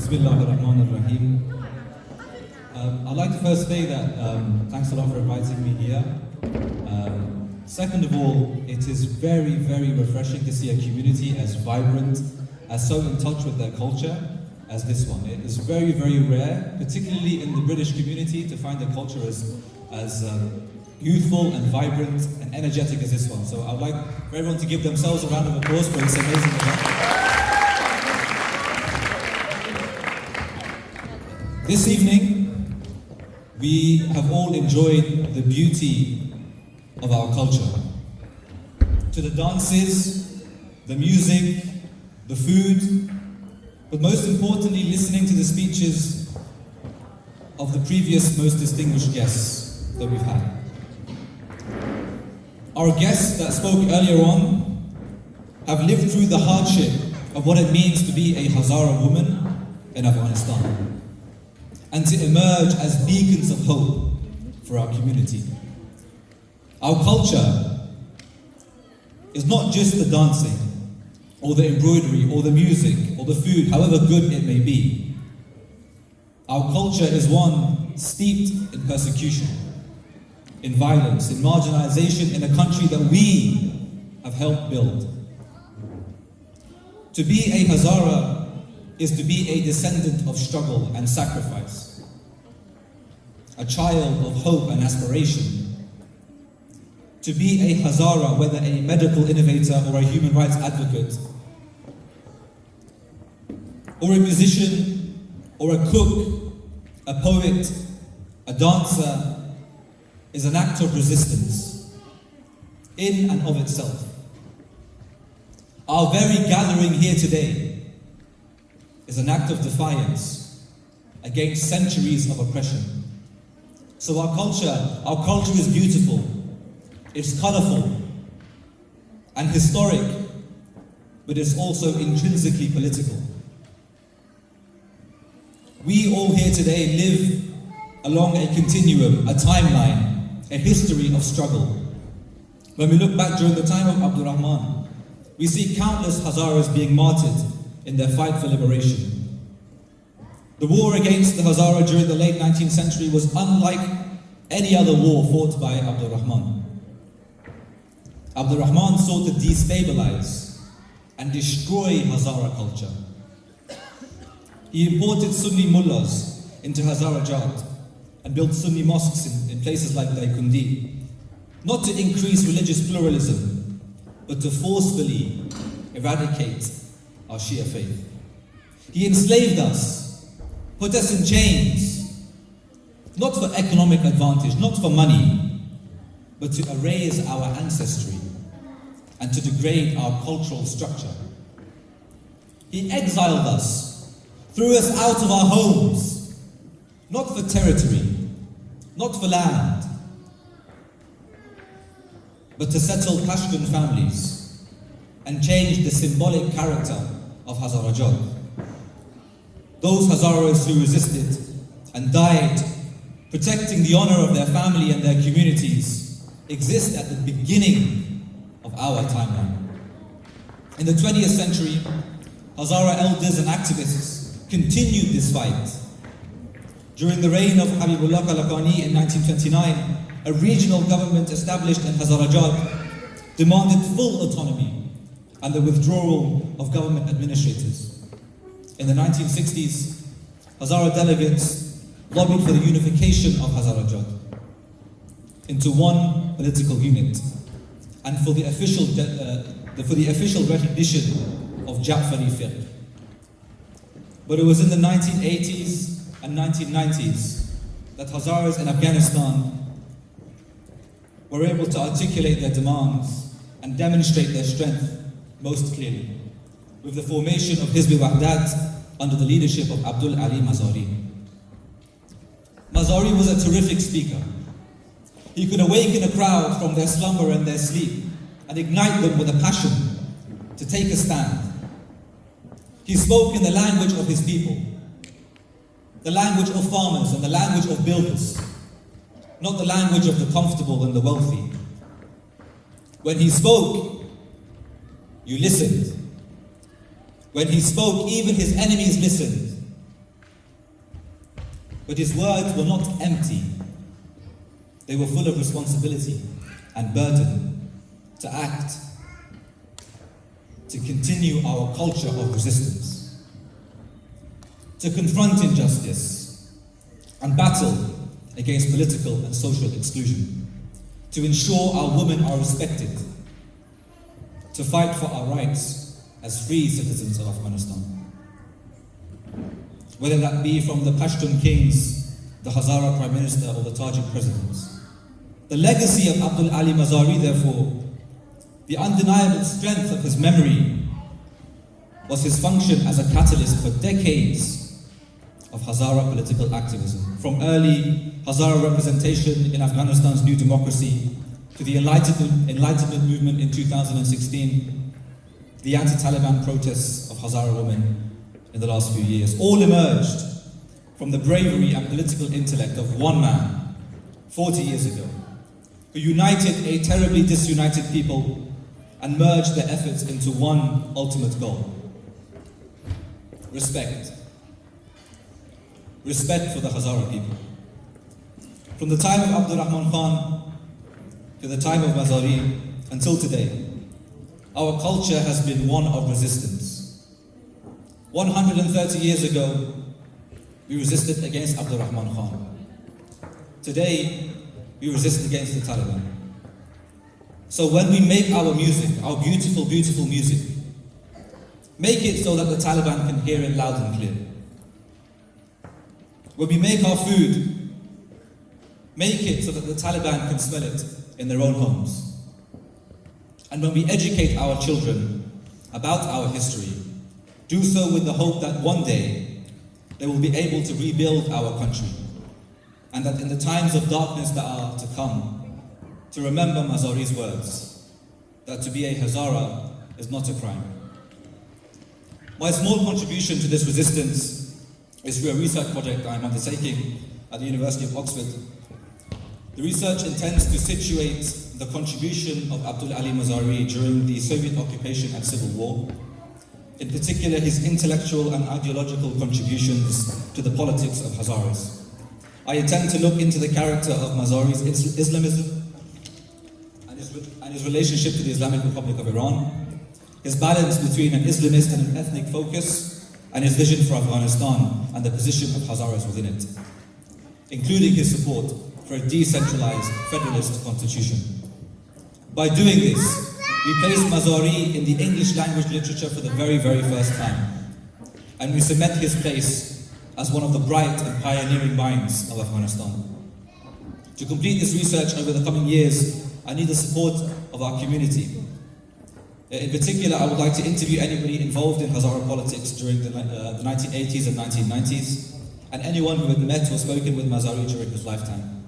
Bismillahirrahmanirrahim. I'd like to first say that thanks a lot for inviting me here. Second of all, it is very, very refreshing to see a community as vibrant, as so in touch with their culture as this one. It is very, very rare, particularly in the British community, to find a culture as youthful and vibrant and energetic as this one. So I'd like for everyone to give themselves a round of applause for this amazing event. This evening, we have all enjoyed the beauty of our culture. To the dances, the music, the food, but most importantly, listening to the speeches of the previous most distinguished guests that we've had. Our guests that spoke earlier on have lived through the hardship of what it means to be a Hazara woman in Afghanistan, and to emerge as beacons of hope for our community. Our culture is not just the dancing, or the embroidery, or the music, or the food, however good it may be. Our culture is one steeped in persecution, in violence, in marginalization, in a country that we have helped build. To be a Hazara is to be a descendant of struggle and sacrifice, a child of hope and aspiration. To be a Hazara, whether a medical innovator or a human rights advocate, or a musician, or a cook, a poet, a dancer, is an act of resistance in and of itself. Our very gathering here today is an act of defiance against centuries of oppression. So our culture is beautiful, it's colorful and historic, but it's also intrinsically political. We all here today live along a continuum, a timeline, a history of struggle. When we look back during the time of Abdul Rahman, we see countless Hazaras being martyred in their fight for liberation. The war against the Hazara during the late 19th century was unlike any other war fought by Abdul Rahman. Abdul Rahman sought to destabilize and destroy Hazara culture. He imported Sunni mullahs into Hazarajat and built Sunni mosques in places like Daikundi, not to increase religious pluralism, but to forcefully eradicate our Shia faith. He enslaved us, put us in chains, not for economic advantage, not for money, but to erase our ancestry and to degrade our cultural structure. He exiled us, threw us out of our homes, not for territory, not for land, but to settle Pashtun families and change the symbolic character of Hazarajat. Those Hazaras who resisted and died protecting the honor of their family and their communities exist at the beginning of our timeline. In the 20th century, Hazara elders and activists continued this fight. During the reign of Habibullah Kalakani in 1929, a regional government established in Hazarajat demanded full autonomy and the withdrawal of government administrators. In the 1960s, Hazara delegates lobbied for the unification of Hazarajat into one political unit and for the official recognition of Ja'fari fiqh. But it was in the 1980s and 1990s that Hazaras in Afghanistan were able to articulate their demands and demonstrate their strength most clearly, with the formation of Hizb Wahdat under the leadership of Abdul All Mazari. Mazari was a terrific speaker. He could awaken a crowd from their slumber and their sleep and ignite them with a passion to take a stand. He spoke in the language of his people, the language of farmers and the language of builders, not the language of the comfortable and the wealthy. When he spoke, you listened. When he spoke, even his enemies listened. But his words were not empty. They were full of responsibility and burden to act, to continue our culture of resistance, to confront injustice and battle against political and social exclusion, to ensure our women are respected, to fight for our rights as free citizens of Afghanistan. Whether that be from the Pashtun kings, the Hazara Prime Minister, or the Tajik presidents. The legacy of Abdul All Mazari, therefore, the undeniable strength of his memory, was his function as a catalyst for decades of Hazara political activism. From early Hazara representation in Afghanistan's new democracy to the Enlightenment movement in 2016, the anti-Taliban protests of Hazara women in the last few years, all emerged from the bravery and political intellect of one man 40 years ago, who united a terribly disunited people and merged their efforts into one ultimate goal: respect. Respect for the Hazara people. From the time of Abdul Rahman Khan to the time of Mazari until today, our culture has been one of resistance. 130 years ago, we resisted against Abdul Rahman Khan. Today, we resist against the Taliban. So when we make our music, our beautiful, beautiful music, make it so that the Taliban can hear it loud and clear. When we make our food, make it so that the Taliban can smell it in their own homes. And when we educate our children about our history, do so with the hope that one day they will be able to rebuild our country, and that in the times of darkness that are to come, to remember Mazari's words, that to be a Hazara is not a crime. My small contribution to this resistance is through a research project I am undertaking at the University of Oxford. The research intends to situate the contribution of Abdul All Mazari during the Soviet occupation and civil war, in particular his intellectual and ideological contributions to the politics of Hazaras. I intend to look into the character of Mazari's Islamism and his relationship to the Islamic Republic of Iran, his balance between an Islamist and an ethnic focus, and his vision for Afghanistan and the position of Hazaras within it, including his support for a decentralized federalist constitution. By doing this, we place Mazari in the English language literature for the very, very first time, and we cement his place as one of the bright and pioneering minds of Afghanistan. To complete this research over the coming years, I need the support of our community. In particular, I would like to interview anybody involved in Hazara politics during the 1980s and 1990s, and anyone who had met or spoken with Mazari during his lifetime.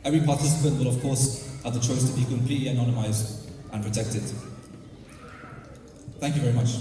Every participant will, of course, have the choice to be completely anonymized and protected. Thank you very much.